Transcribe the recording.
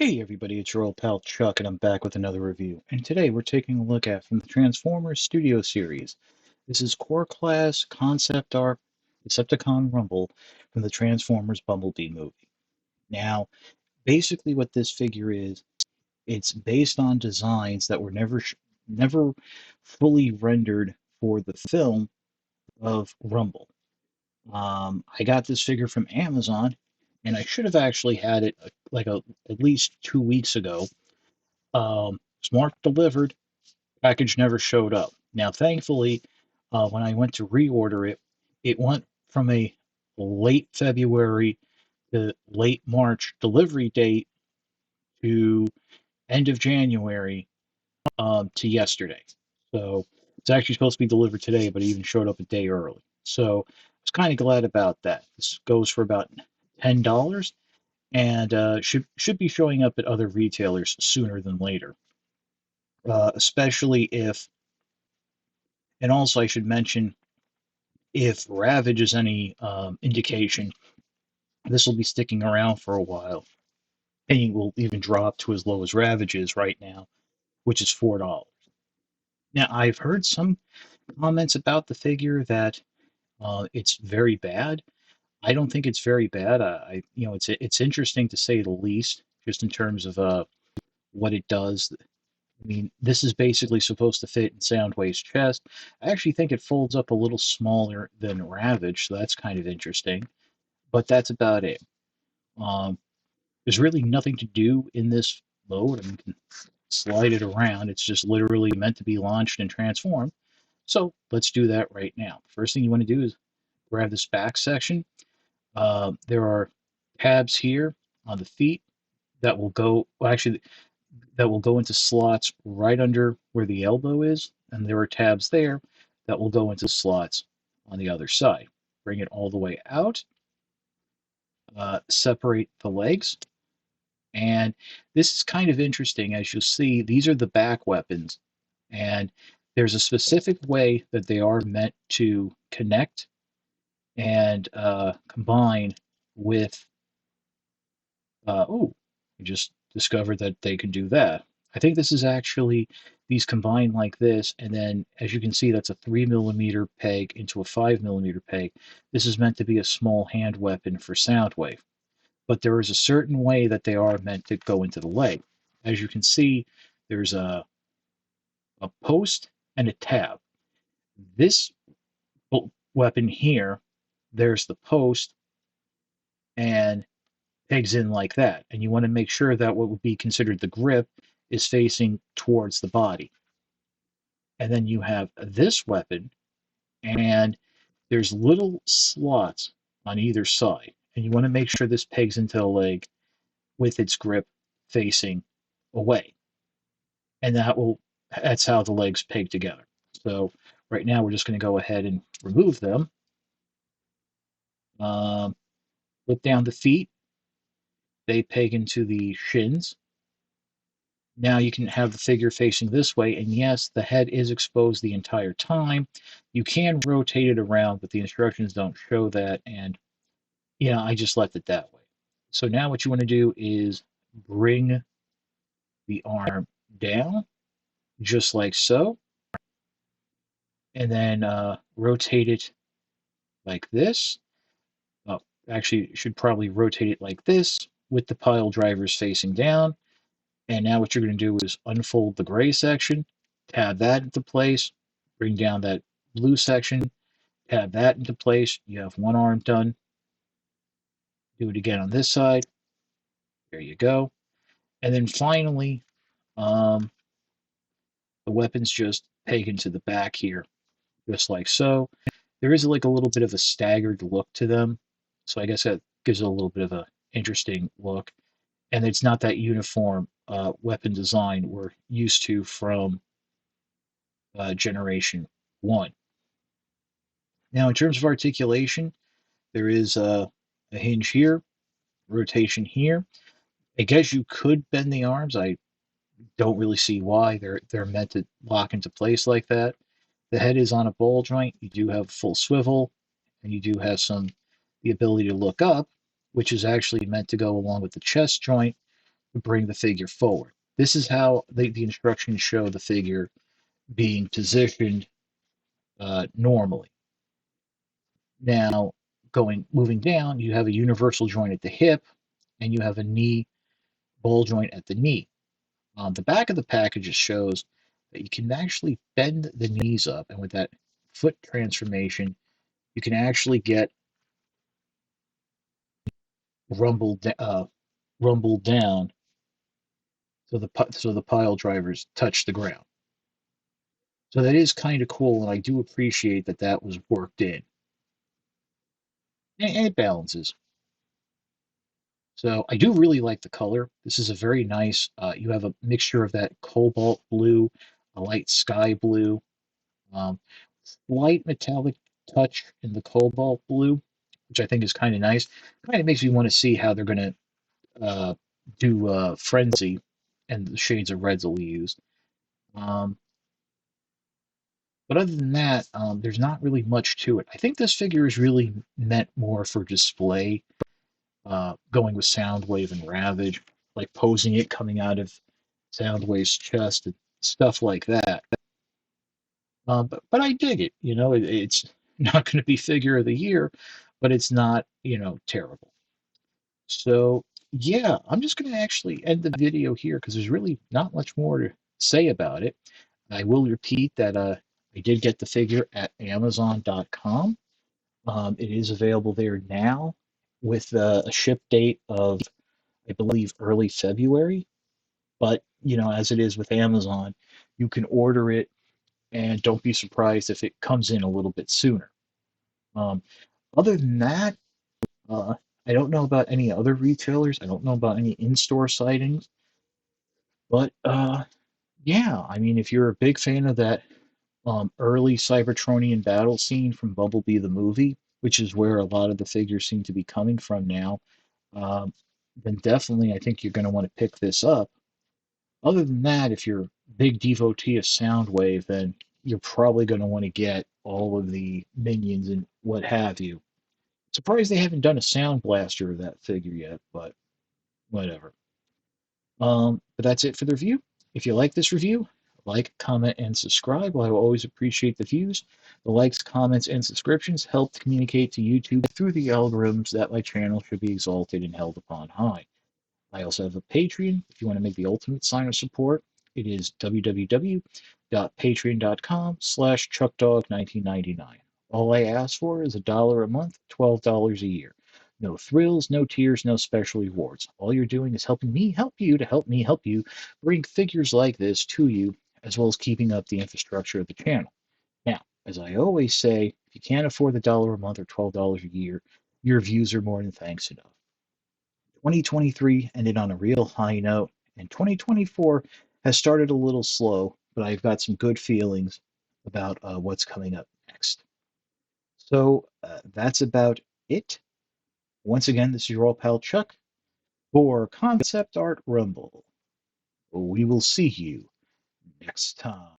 Hey everybody, it's your old pal Chuck, and I'm back with another review. And today we're taking a look at from the Transformers Studio Series. This is Core Class Concept Art Decepticon Rumble from the Transformers Bumblebee movie. Now, basically what this figure is, it's based on designs that were never fully rendered for the film of Rumble. I got this figure from Amazon, and I should have actually had it at least 2 weeks ago. It's marked delivered. Package never showed up. Now, thankfully, when I went to reorder it, it went from a late February to late March delivery date to end of January to yesterday. So it's actually supposed to be delivered today, but it even showed up a day early. So I was kind of glad about that. This goes for about $10 and should be showing up at other retailers sooner than later. Especially if, and also I should mention, if Ravage is any indication, this will be sticking around for a while. And it will even drop to as low as Ravage is right now, which is $4. Now, I've heard some comments about the figure that it's very bad. I don't think it's very bad. It's interesting to say the least, just in terms of what it does. I mean, this is basically supposed to fit in Soundwave's chest. I actually think it folds up a little smaller than Ravage, so that's kind of interesting. But that's about it. Um, there's really nothing to do in this mode. I mean, you can slide it around. It's just literally meant to be launched and transformed. So let's do that right now. First thing you want to do is grab this back section. There are tabs here on the feet that will go, well, actually, that will go into slots right under where the elbow is, and there are tabs there that will go into slots on the other side. Bring it all the way out, separate the legs, and this is kind of interesting. As you'll see, these are the back weapons, and there's a specific way that they are meant to connect and combine with. Oh, I just discovered that they can do that. I think this is actually these combine like this, and then as you can see, that's a 3mm peg into a 5mm peg. This is meant to be a small hand weapon for Soundwave, but there is a certain way that they are meant to go into the leg. As you can see, there's a post and a tab. This weapon here, there's the post and pegs in like that. And you want to make sure that what would be considered the grip is facing towards the body. And then you have this weapon, and there's little slots on either side. And you want to make sure this pegs into the leg with its grip facing away. And that's how the legs peg together. So right now we're just going to go ahead and remove them. Look down the feet. They peg into the shins. Now you can have the figure facing this way, and yes, the head is exposed the entire time. You can rotate it around, but the instructions don't show that, and yeah, I just left it that way. So now what you want to do is bring the arm down, just like so, and then rotate it like this. Oh, actually, you should probably rotate it like this with the pile drivers facing down. And now what you're going to do is unfold the gray section, tab that into place, bring down that blue section, tab that into place. You have one arm done. Do it again on this side. There you go. And then finally, the weapons just peg into the back here, just like so. There is like a little bit of a staggered look to them. So I guess that gives it a little bit of an interesting look. And it's not that uniform weapon design we're used to from Generation 1. Now, in terms of articulation, there is a hinge here, rotation here. I guess you could bend the arms. I don't really see why. They're meant to lock into place like that. The head is on a ball joint. You do have full swivel, and you do have the ability to look up, which is actually meant to go along with the chest joint, to bring the figure forward. This is how the instructions show the figure being positioned normally. Now, moving down, you have a universal joint at the hip, and you have a knee ball joint at the knee. On the back of the package, it shows that you can actually bend the knees up, and with that foot transformation, you can actually get rumbled down so the pile drivers touch the ground. So that is kind of cool, and I do appreciate that that was worked in, and it balances. So I do really like the color. This is a very nice. You have a mixture of that cobalt blue, a light sky blue, um, slight metallic touch in the cobalt blue, which I think is kind of nice. Kind of makes me want to see how they're going to do frenzy and the shades of reds that we use. Um, but other than that, there's not really much to it. I think this figure is really meant more for display, going with Soundwave and Ravage, like posing it coming out of Soundwave's chest and stuff like that. But I dig it. It's not going to be figure of the year, but it's not terrible. So yeah, I'm just going to actually end the video here because there's really not much more to say about it. I will repeat that I did get the figure at Amazon.com. It is available there now with a ship date of, I believe, early February. But, as it is with Amazon, you can order it and don't be surprised if it comes in a little bit sooner. Um, Other than that, uh, I don't know about any other retailers. I don't know about any in-store sightings. But yeah, I mean, if you're a big fan of that early Cybertronian battle scene from Bumblebee the movie, which is where a lot of the figures seem to be coming from now, um, then definitely I think you're going to want to pick this up. Other than that, if you're a big devotee of Soundwave, then you're probably going to want to get all of the minions and what have you. Surprised they haven't done a Sound Blaster of that figure yet, but whatever. But that's it for the review. If you like this review, like, comment, and subscribe. I will always appreciate the views. The likes, comments, and subscriptions help to communicate to YouTube through the algorithms that my channel should be exalted and held upon high. I also have a Patreon if you want to make the ultimate sign of support. It is www.patreon.com/chuckdog1999. All I ask for is $1 a month, $12 a year. No thrills, no tiers, no special rewards. All you're doing is helping me help you to help me help you bring figures like this to you, as well as keeping up the infrastructure of the channel. Now, as I always say, if you can't afford the $1 a month or $12 a year, your views are more than thanks enough. 2023 ended on a real high note, and 2024 has started a little slow, but I've got some good feelings about what's coming up next. So that's about it. Once again, this is your old pal Chuck for Concept Art Rumble. We will see you next time.